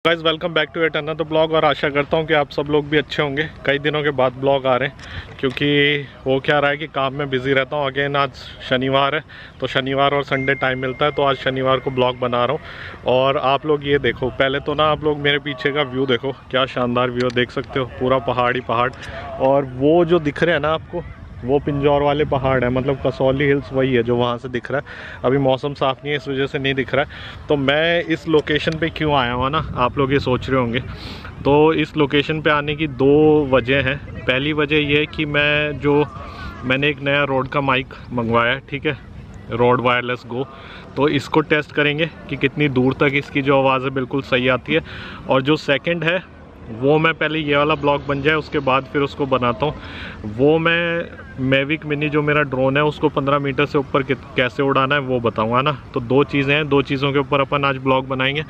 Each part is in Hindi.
Guys welcome back to at another blog. और आशा करता हूँ कि आप सब लोग भी अच्छे होंगे। कई दिनों के बाद ब्लॉग आ रहे हैं क्योंकि वो क्या रहा है कि काम में बिज़ी रहता हूँ। अगेन आज शनिवार है तो शनिवार और संडे टाइम मिलता है, तो आज शनिवार को ब्लॉग बना रहा हूँ। और आप लोग ये देखो, पहले तो ना आप लोग मेरे पीछे का व्यू देखो, क्या शानदार व्यू देख सकते हो, पूरा पहाड़ ही पहाड़। और वो जो दिख रहे हैं ना आपको, वो पिंजौर वाले पहाड़ है, मतलब कसौली हिल्स वही है जो वहाँ से दिख रहा है। अभी मौसम साफ़ नहीं है इस वजह से नहीं दिख रहा है। तो मैं इस लोकेशन पे क्यों आया हूँ ना, आप लोग ये सोच रहे होंगे। तो इस लोकेशन पे आने की दो वजह हैं। पहली वजह ये है कि मैंने एक नया रोड का माइक मंगवाया है, ठीक है, रोड वायरलेस गो। तो इसको टेस्ट करेंगे कि कितनी दूर तक इसकी जो आवाज़ है बिल्कुल सही आती है। और जो सेकंड है वो मैं पहले ये वाला ब्लॉग बन जाए उसके बाद फिर उसको बनाता हूँ। वो मैं मैविक मिनी जो मेरा ड्रोन है उसको 15 मीटर से ऊपर कैसे उड़ाना है वो बताऊँगा ना। तो दो चीज़ें हैं, दो चीज़ों के ऊपर अपन आज ब्लॉग बनाएंगे।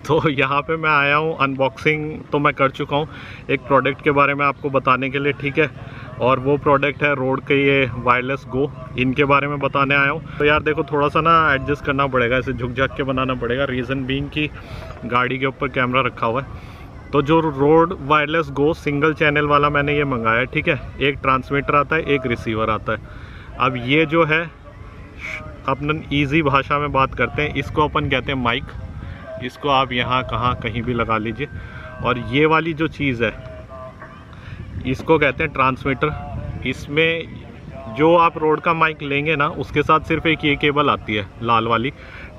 तो यहाँ पे मैं आया हूँ, अनबॉक्सिंग तो मैं कर चुका हूँ एक प्रोडक्ट के बारे में आपको बताने के लिए, ठीक है। और वो प्रोडक्ट है रोड के ये वायरलेस गो, इनके बारे में बताने आया हूँ। तो यार देखो, थोड़ा सा ना एडजस्ट करना पड़ेगा, इसे झुक झाक के बनाना पड़ेगा। रीज़न बीइंग कि गाड़ी के ऊपर कैमरा रखा हुआ है। तो जो रोड वायरलेस गो सिंगल चैनल वाला मैंने ये मंगाया है, ठीक है। एक ट्रांसमीटर आता है, एक रिसीवर आता है। अब ये जो है अपन ईजी भाषा में बात करते हैं, इसको अपन कहते हैं माइक। इसको आप यहाँ कहाँ कहीं भी लगा लीजिए। और ये वाली जो चीज़ है इसको कहते हैं ट्रांसमीटर। इसमें जो आप रोड का माइक लेंगे ना उसके साथ सिर्फ एक ये केबल आती है लाल वाली,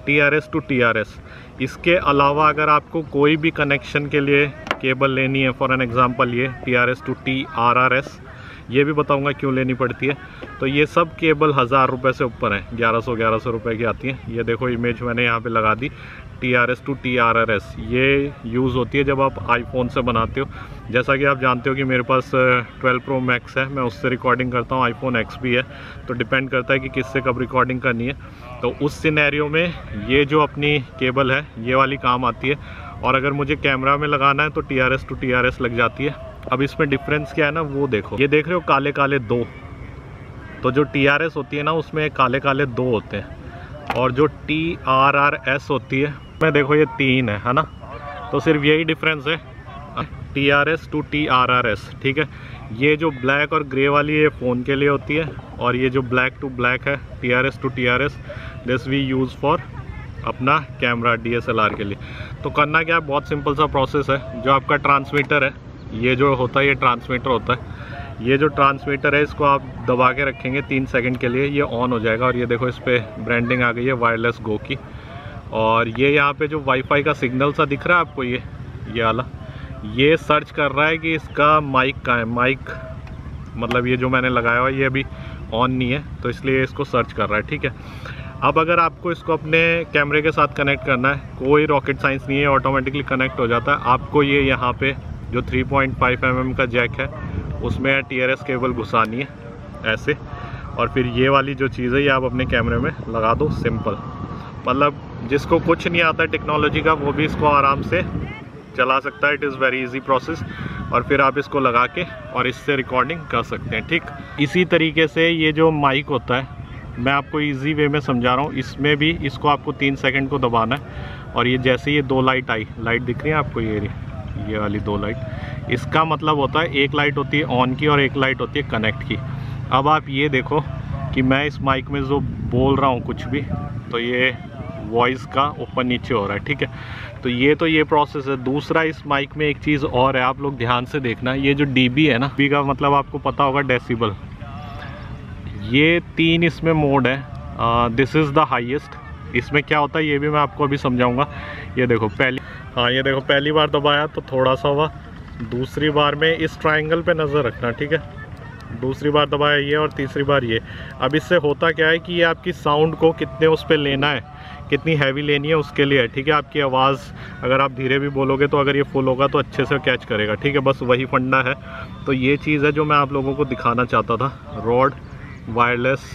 TRS टू TRS। इसके अलावा अगर आपको कोई भी कनेक्शन के लिए केबल लेनी है, फॉर एन एग्ज़ाम्पल ये TRS टू TRRS, ये भी बताऊंगा क्यों लेनी पड़ती है। तो ये सब केबल 1000 रुपये से ऊपर हैं, 1100 रुपये की आती हैं। ये देखो इमेज मैंने यहाँ पे लगा दी, TRS टू TRRS। ये यूज़ होती है जब आप आईफोन से बनाते हो। जैसा कि आप जानते हो कि मेरे पास 12 Pro Max है, मैं उससे रिकॉर्डिंग करता हूँ, iPhone X भी है। तो डिपेंड करता है कि किससे कब रिकॉर्डिंग करनी है। तो उस सिनेरियो में ये जो अपनी केबल है ये वाली काम आती है। और अगर मुझे कैमरा में लगाना है तो TRS टू TRS लग जाती है। अब इसमें डिफरेंस क्या है ना वो देखो, ये देख रहे हो काले काले दो। तो जो TRS होती है ना उसमें काले काले दो होते हैं, और जो TRRS होती है मैं देखो ये 3 है ना। तो सिर्फ यही डिफरेंस है, TRS टू TRRS, ठीक है। ये जो ब्लैक और ग्रे वाली ये फ़ोन के लिए होती है, और ये जो ब्लैक टू ब्लैक है TRS to TRS, this we use for अपना कैमरा DSLR के लिए। तो करना क्या है, बहुत सिंपल सा प्रोसेस है। जो आपका ट्रांसमीटर है, ये जो होता है ये ट्रांसमीटर होता है। ये जो ट्रांसमीटर है इसको आप दबा के रखेंगे 3 सेकंड के लिए, ये ऑन हो जाएगा। और ये देखो इस पर ब्रांडिंग आ गई है वायरलेस गो की। और ये यहाँ पे जो वाईफाई का सिग्नल सा दिख रहा है आपको, ये वाला, ये सर्च कर रहा है कि इसका माइक कहाँ है। माइक मतलब ये जो मैंने लगाया हुआ है ये अभी ऑन नहीं है, तो इसलिए इसको सर्च कर रहा है, ठीक है। अब अगर आपको इसको अपने कैमरे के साथ कनेक्ट करना है, कोई रॉकेट साइंस नहीं है, ऑटोमेटिकली कनेक्ट हो जाता है। आपको ये यहाँ पे जो 3.5 mm का जैक है उसमें TRS केबल घुसानी है ऐसे। और फिर ये वाली जो चीज़ है ये आप अपने कैमरे में लगा दो, सिंपल। मतलब जिसको कुछ नहीं आता है टेक्नोलॉजी का वो भी इसको आराम से चला सकता है। It is very easy process. और फिर आप इसको लगा के और इससे रिकॉर्डिंग कर सकते हैं, ठीक। इसी तरीके से ये जो माइक होता है मैं आपको इजी वे में समझा रहा हूँ। इसमें भी इसको आपको 3 सेकंड को दबाना है, और ये जैसे ये 2 लाइट आई, लाइट दिख रही है आपको, ये वाली 2 लाइट, इसका मतलब होता है एक लाइट होती है ऑन की और एक लाइट होती है कनेक्ट की। अब आप ये देखो कि मैं इस माइक में जो बोल रहा हूँ कुछ भी, तो ये वॉइस का ऊपर नीचे हो रहा है, ठीक है। तो ये प्रोसेस है। दूसरा, इस माइक में एक चीज़ और है, आप लोग ध्यान से देखना। ये जो dB है ना, dB का मतलब आपको पता होगा डेसिबल। ये 3 इसमें मोड है। This is the highest. इसमें क्या होता है ये भी मैं आपको अभी समझाऊंगा। ये देखो ये देखो पहली बार दबाया तो थोड़ा सा हुआ, दूसरी बार में इस ट्रायंगल पे नज़र रखना, ठीक है। दूसरी बार दबाया ये, और तीसरी बार ये। अब इससे होता क्या है कि ये आपकी साउंड को कितने उस पर लेना है, कितनी हैवी लेनी है उसके लिए है, ठीक है। आपकी आवाज़ अगर आप धीरे भी बोलोगे तो अगर ये फुल होगा तो अच्छे से कैच करेगा, ठीक है। बस वही फंडा है। तो ये चीज़ है जो मैं आप लोगों को दिखाना चाहता था, रोड वायरलेस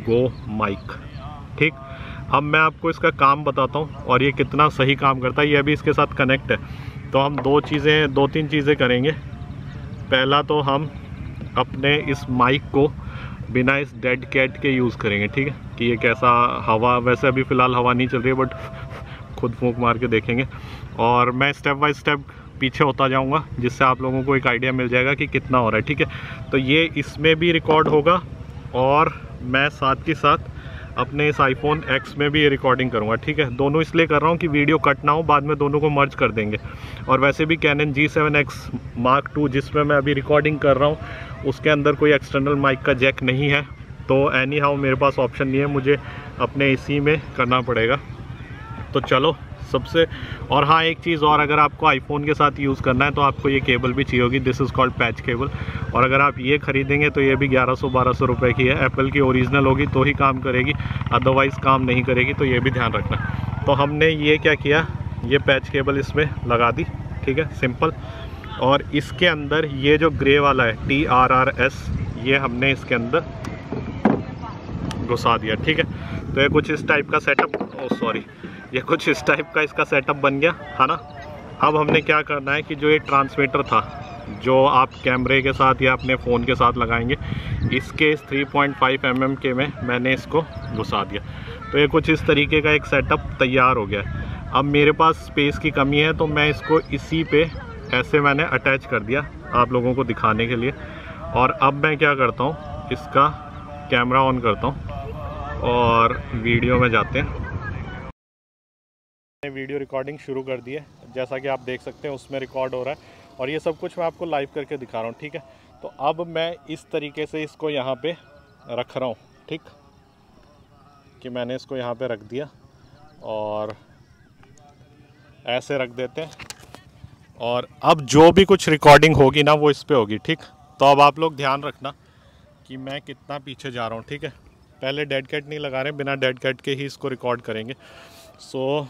गो माइक, ठीक। अब मैं आपको इसका काम बताता हूँ और ये कितना सही काम करता है। ये अभी इसके साथ कनेक्ट है। तो हम 2-3 चीज़ें करेंगे। पहला तो हम अपने इस माइक को बिना इस डेड कैट के यूज़ करेंगे, ठीक है, कि ये कैसा हवा, वैसे अभी फ़िलहाल हवा नहीं चल रही है बट खुद फूंक मार के देखेंगे। और मैं स्टेप बाय स्टेप पीछे होता जाऊंगा जिससे आप लोगों को एक आइडिया मिल जाएगा कि कितना हो रहा है, ठीक है। तो ये इसमें भी रिकॉर्ड होगा और मैं साथ के साथ अपने इस आईफोन X में भी ये रिकॉर्डिंग करूँगा, ठीक है। दोनों इसलिए कर रहा हूँ कि वीडियो कट ना हो, बाद में दोनों को मर्ज कर देंगे। और वैसे भी Canon G7X Mark II जिसमें मैं अभी रिकॉर्डिंग कर रहा हूँ उसके अंदर कोई एक्सटर्नल माइक का जैक नहीं है, तो एनी हाउ मेरे पास ऑप्शन नहीं है, मुझे अपने इसी में करना पड़ेगा। तो चलो सबसे, और हाँ एक चीज़ और, अगर आपको आईफोन के साथ यूज़ करना है तो आपको ये केबल भी चाहिए होगी, this is called patch cable. और अगर आप ये ख़रीदेंगे तो ये भी 1100-1200 रुपये की है। एप्पल की ओरिजिनल होगी तो ही काम करेगी, अदरवाइज़ काम नहीं करेगी, तो ये भी ध्यान रखना। तो हमने ये क्या किया, ये पैच केबल इसमें लगा दी, ठीक है, सिंपल। और इसके अंदर ये जो ग्रे वाला है TRRS, ये हमने इसके अंदर घुसा दिया, ठीक है। तो ये कुछ इस टाइप का सेटअप, ये कुछ इस टाइप का इसका सेटअप बन गया है ना। अब हमने क्या करना है कि जो ये ट्रांसमीटर था जो आप कैमरे के साथ या अपने फ़ोन के साथ लगाएंगे, इसके 3.5 mm के में मैंने इसको घुसा दिया। तो ये कुछ इस तरीके का एक सेटअप तैयार हो गया है। अब मेरे पास स्पेस की कमी है तो मैं इसको इसी पे ऐसे मैंने अटैच कर दिया आप लोगों को दिखाने के लिए। और अब मैं क्या करता हूँ, इसका कैमरा ऑन करता हूँ और वीडियो में जाते हैं। वीडियो रिकॉर्डिंग शुरू कर दी है, जैसा कि आप देख सकते हैं उसमें रिकॉर्ड हो रहा है और ये सब कुछ मैं आपको लाइव करके दिखा रहा हूँ, ठीक है। तो अब मैं इस तरीके से इसको यहाँ पे रख रहा हूँ, ठीक, कि मैंने इसको यहाँ पे रख दिया और ऐसे रख देते हैं। और अब जो भी कुछ रिकॉर्डिंग होगी ना वो इस पर होगी, ठीक। तो अब आप लोग ध्यान रखना कि मैं कितना पीछे जा रहा हूँ, ठीक है। पहले डेड कैट नहीं लगा रहे, बिना डेड कैट के ही इसको रिकॉर्ड करेंगे। सो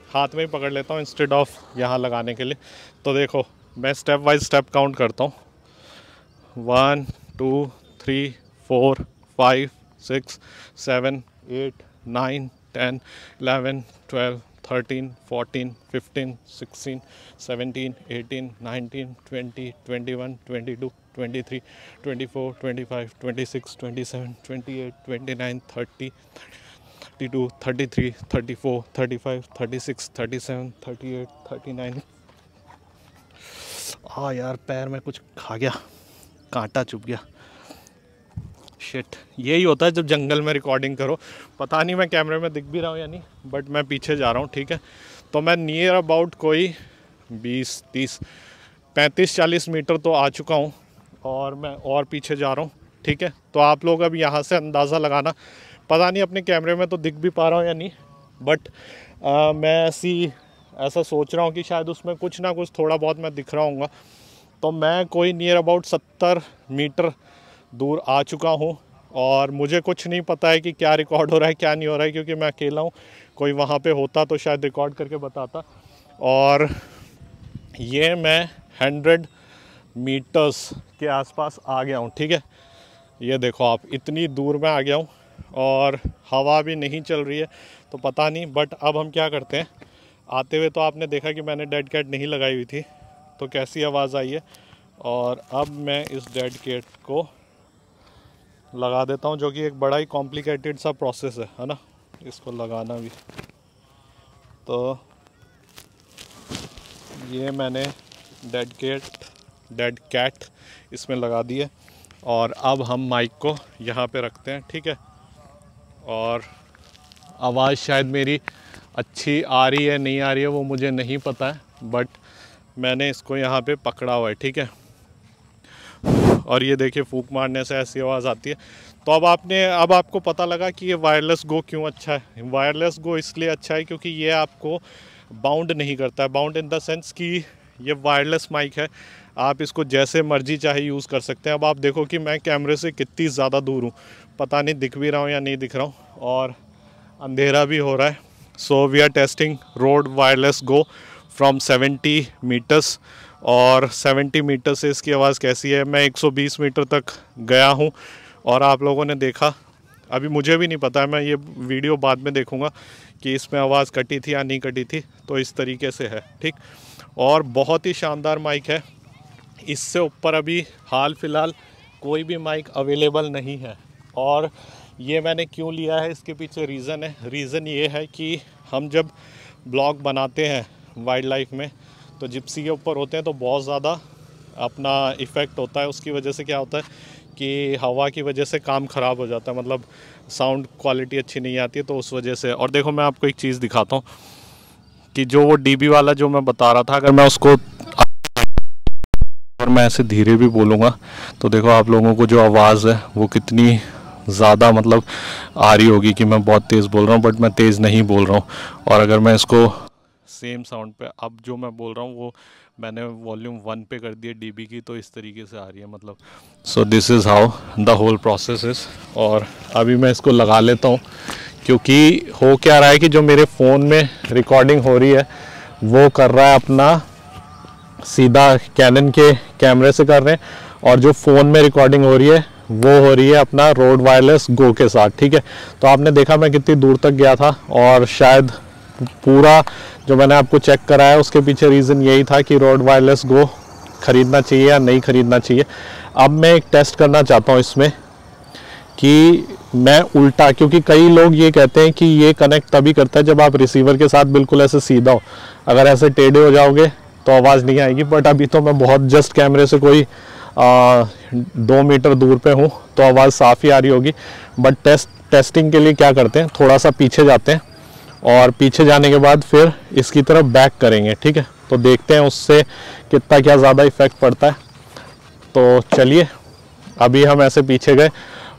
हाथ में ही पकड़ लेता हूँ इंस्टेड ऑफ यहाँ लगाने के लिए। तो देखो मैं स्टेप बाय स्टेप काउंट करता हूँ, 1 2 3 4 5 6 7 8 9 10 11 12 13 14 15 16 17 18 19 20 21 22 23 24 25 26 27 28 29 30 32 33 34 35 36 37 38 39। यार पैर में कुछ खा गया, कांटा चुभ गया, शिट। यही होता है जब जंगल में रिकॉर्डिंग करो। पता नहीं मैं कैमरे में दिख भी रहा हूँ या नहीं, बट मैं पीछे जा रहा हूँ, ठीक है। तो मैं नियर अबाउट कोई 20 30 35 40 मीटर तो आ चुका हूँ और मैं और पीछे जा रहा हूँ, ठीक है। तो आप लोग अब यहाँ से अंदाज़ा लगाना, पता नहीं अपने कैमरे में तो दिख भी पा रहा हूँ या नहीं, बट मैं ऐसा सोच रहा हूँ कि शायद उसमें कुछ ना कुछ थोड़ा बहुत मैं दिख रहा हूँगा। तो मैं कोई नियर अबाउट 70 मीटर दूर आ चुका हूँ और मुझे कुछ नहीं पता है कि क्या रिकॉर्ड हो रहा है क्या नहीं हो रहा है, क्योंकि मैं अकेला हूँ। कोई वहाँ पे होता तो शायद रिकॉर्ड करके बताता। और ये मैं 100 मीटर्स के आसपास आ गया हूँ, ठीक है। ये देखो आप, इतनी दूर में आ गया हूँ और हवा भी नहीं चल रही है, तो पता नहीं। बट अब हम क्या करते हैं, आते हुए तो आपने देखा कि मैंने डेड कैट नहीं लगाई हुई थी, तो कैसी आवाज़ आई है। और अब मैं इस डेड कैट को लगा देता हूँ, जो कि एक बड़ा ही कॉम्प्लिकेटेड सा प्रोसेस है ना, इसको लगाना भी। तो ये मैंने डेड कैट इसमें लगा दी है और अब हम माइक को यहाँ पे रखते हैं, ठीक है। और आवाज़ शायद मेरी अच्छी आ रही है नहीं आ रही है वो मुझे नहीं पता है, बट मैंने इसको यहाँ पे पकड़ा हुआ है, ठीक है। और ये देखिए फूंक मारने से ऐसी आवाज़ आती है। तो अब आपको पता लगा कि ये वायरलेस गो क्यों अच्छा है। वायरलेस गो इसलिए अच्छा है क्योंकि ये आपको बाउंड नहीं करता है। बाउंड इन द सेंस कि ये वायरलेस माइक है, आप इसको जैसे मर्जी चाहे यूज़ कर सकते हैं। अब आप देखो कि मैं कैमरे से कितनी ज़्यादा दूर हूँ, पता नहीं दिख भी रहा हूँ या नहीं दिख रहा हूँ, और अंधेरा भी हो रहा है। So we are testing road wireless go from 70 metres. और 70 मीटर से इसकी आवाज़ कैसी है। मैं 120 मीटर तक गया हूँ और आप लोगों ने देखा, अभी मुझे भी नहीं पता है, मैं ये वीडियो बाद में देखूँगा कि इसमें आवाज़ कटी थी या नहीं कटी थी। तो इस तरीके से है, ठीक। और बहुत ही शानदार माइक है। इससे ऊपर अभी हाल फिलहाल कोई भी माइक अवेलेबल नहीं है, और ये मैंने क्यों लिया है, इसके पीछे रीज़न ये है कि हम जब ब्लॉग बनाते हैं वाइल्ड लाइफ में तो जिप्सी के ऊपर होते हैं तो बहुत ज़्यादा अपना इफ़ेक्ट होता है। उसकी वजह से क्या होता है कि हवा की वजह से काम ख़राब हो जाता है, मतलब साउंड क्वालिटी अच्छी नहीं आती है, तो उस वजह से। और देखो मैं आपको एक चीज़ दिखाता हूँ कि जो वो डीबी वाला जो मैं बता रहा था, अगर मैं उसको और मैं ऐसे धीरे भी बोलूँगा तो देखो आप लोगों को जो आवाज़ है वो कितनी ज़्यादा मतलब आ रही होगी कि मैं बहुत तेज़ बोल रहा हूँ, बट मैं तेज़ नहीं बोल रहा हूँ। और अगर मैं इसको सेम साउंड पे अब जो मैं बोल रहा हूँ वो मैंने वॉल्यूम 1 पे कर दिया डीबी की, तो इस तरीके से आ रही है मतलब। So this is how the whole process is. और अभी मैं इसको लगा लेता हूँ, क्योंकि हो क्या रहा है कि जो मेरे फ़ोन में रिकॉर्डिंग हो रही है वो कर रहा है अपना सीधा कैनन के कैमरे से कर रहे हैं, और जो फ़ोन में रिकॉर्डिंग हो रही है वो हो रही है अपना रोड वायरलेस गो के साथ, ठीक है। तो आपने देखा मैं कितनी दूर तक गया था, और शायद पूरा जो मैंने आपको चेक कराया उसके पीछे रीज़न यही था कि रोड वायरलेस गो ख़रीदना चाहिए या नहीं ख़रीदना चाहिए। अब मैं एक टेस्ट करना चाहता हूँ इसमें कि मैं उल्टा, क्योंकि कई लोग ये कहते हैं कि ये कनेक्ट तभी करता है जब आप रिसीवर के साथ बिल्कुल ऐसे सीधा हो, अगर ऐसे टेढ़े हो जाओगे तो आवाज़ नहीं आएगी। बट अभी तो मैं बहुत जस्ट कैमरे से कोई 2 मीटर दूर पे हूँ तो आवाज़ साफ़ ही आ रही होगी। बट टेस्टिंग के लिए क्या करते हैं, थोड़ा सा पीछे जाते हैं और पीछे जाने के बाद फिर इसकी तरफ बैक करेंगे, ठीक है। तो देखते हैं उससे कितना क्या ज़्यादा इफ़ेक्ट पड़ता है। तो चलिए अभी हम ऐसे पीछे गए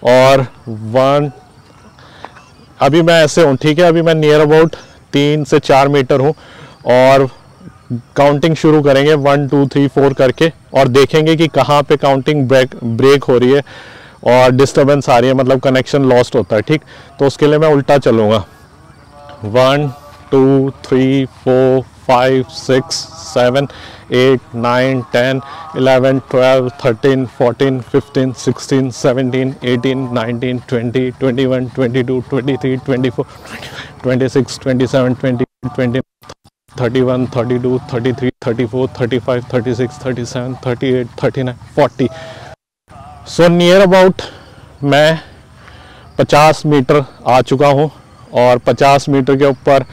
और अभी मैं ऐसे हूँ, ठीक है। अभी मैं नियर अबाउट 3 से 4 मीटर हूँ और काउंटिंग शुरू करेंगे 1 2 3 4 करके, और देखेंगे कि कहाँ पे काउंटिंग ब्रेक हो रही है और डिस्टर्बेंस आ रही है, मतलब कनेक्शन लॉस्ट होता है, ठीक। तो उसके लिए मैं उल्टा चलूँगा। 1 2 3 4 5 6 7 8 9 10 11 12 13 14 15 16 17 18 19 20 21 22 23 24 26 27 28 29 31 32 33 34 35 36 37 38 39 40। सो नियर अबाउट मैं 50 मीटर आ चुका हूँ, और 50 मीटर के ऊपर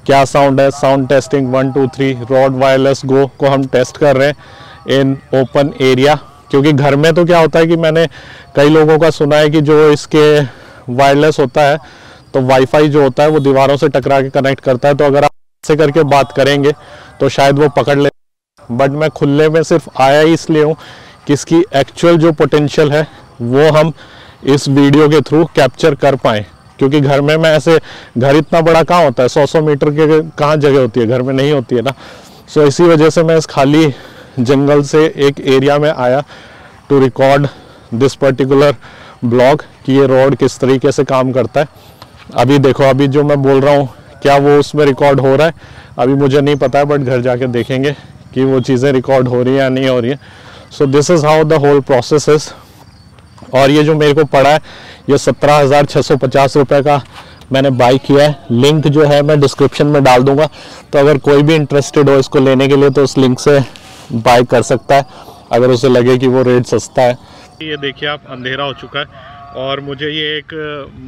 क्या साउंड है, साउंड टेस्टिंग 1 2 3 रोड वायरलेस गो को हम टेस्ट कर रहे हैं इन ओपन एरिया। क्योंकि घर में तो क्या होता है कि मैंने कई लोगों का सुना है कि जो इसके वायरलेस होता है तो वाईफाई जो होता है वो दीवारों से टकरा के कनेक्ट करता है, तो अगर आप ऐसे करके बात करेंगे तो शायद वो पकड़ ले। बट मैं खुले में सिर्फ आया ही इसलिए हूँ कि इसकी एक्चुअल जो पोटेंशियल है वो हम इस वीडियो के थ्रू कैप्चर कर पाएँ। क्योंकि घर में मैं ऐसे, घर इतना बड़ा कहाँ होता है, 100 मीटर के कहाँ जगह होती है, घर में नहीं होती है ना। सो इसी वजह से मैं इस खाली जंगल से एक एरिया में आया to record this particular blog कि ये रोड किस तरीके से काम करता है। अभी देखो, अभी जो मैं बोल रहा हूँ क्या वो उसमें रिकॉर्ड हो रहा है अभी मुझे नहीं पता है, बट घर जाके देखेंगे कि वो चीज़ें रिकॉर्ड हो रही हैं या नहीं हो रही हैं। So this is how the whole process is. और ये जो मेरे को पड़ा है ये 17,650 रुपये का मैंने बाई किया है। लिंक जो है मैं डिस्क्रिप्शन में डाल दूंगा, तो अगर कोई भी इंटरेस्टेड हो इसको लेने के लिए तो उस लिंक से बाई कर सकता है अगर उसे लगे कि वो रेट सस्ता है। ये देखिए आप, अंधेरा हो चुका है और मुझे ये एक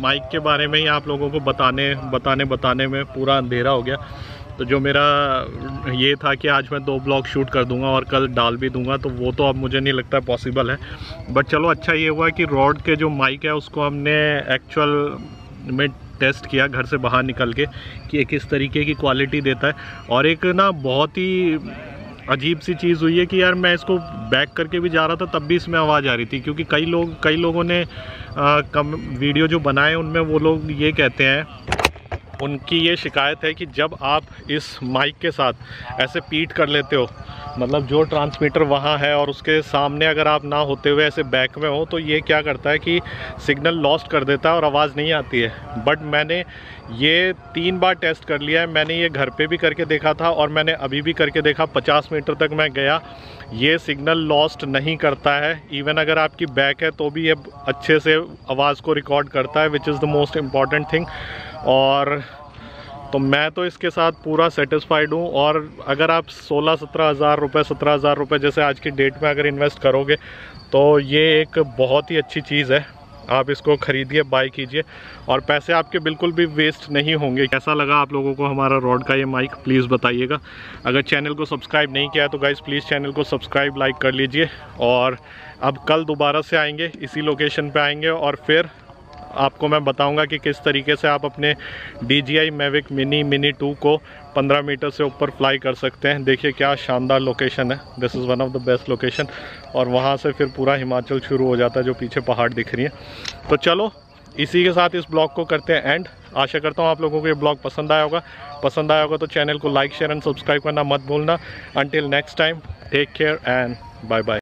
माइक के बारे में ही आप लोगों को बताने में पूरा अंधेरा हो गया। तो जो मेरा ये था कि आज मैं 2 ब्लॉग शूट कर दूंगा और कल डाल भी दूंगा, तो वो तो अब मुझे नहीं लगता पॉसिबल है। बट चलो अच्छा ये हुआ कि रॉड के जो माइक है उसको हमने एक्चुअल में टेस्ट किया घर से बाहर निकल के कि ये किस तरीके की क्वालिटी देता है। और एक ना बहुत ही अजीब सी चीज़ हुई है कि यार मैं इसको बैक करके भी जा रहा था तब भी इसमें आवाज़ आ रही थी, क्योंकि कई लोगों ने वीडियो जो बनाए उनमें वो लोग ये कहते हैं, उनकी ये शिकायत है कि जब आप इस माइक के साथ ऐसे पीट कर लेते हो, मतलब जो ट्रांसमीटर वहाँ है और उसके सामने अगर आप ना होते हुए ऐसे बैक में हो, तो ये क्या करता है कि सिग्नल लॉस्ट कर देता है और आवाज़ नहीं आती है। बट मैंने ये 3 बार टेस्ट कर लिया है। मैंने ये घर पे भी करके देखा था और मैंने अभी भी करके देखा, 50 मीटर तक मैं गया, ये सिग्नल लॉस्ट नहीं करता है। इवन अगर आपकी बैक है तो भी ये अच्छे से आवाज़ को रिकॉर्ड करता है, which is the most important thing. और तो मैं तो इसके साथ पूरा सेटिस्फाइड हूँ। और अगर आप 16-17 हज़ार रुपये 17 हज़ार रुपये जैसे आज की डेट में अगर इन्वेस्ट करोगे तो ये एक बहुत ही अच्छी चीज़ है। आप इसको ख़रीदिए, बाय कीजिए और पैसे आपके बिल्कुल भी वेस्ट नहीं होंगे। कैसा लगा आप लोगों को हमारा रॉड का ये माइक, प्लीज़ बताइएगा। अगर चैनल को सब्सक्राइब नहीं किया है तो गाइज़ प्लीज़ चैनल को सब्सक्राइब, लाइक कर लीजिए। और अब कल दोबारा से आएंगे, इसी लोकेशन पे आएंगे और फिर आपको मैं बताऊंगा कि किस तरीके से आप अपने DJI Mavic Mini 2 को 15 मीटर से ऊपर फ्लाई कर सकते हैं। देखिए क्या शानदार लोकेशन है, this is one of the best location. और वहाँ से फिर पूरा हिमाचल शुरू हो जाता है, जो पीछे पहाड़ दिख रही है। तो चलो इसी के साथ इस ब्लॉग को करते हैं एंड। आशा करता हूँ आप लोगों को ये ब्लॉग पसंद आया होगा। पसंद आया होगा तो चैनल को लाइक, शेयर एंड सब्सक्राइब करना मत भूलना। Until next time, take care and bye bye.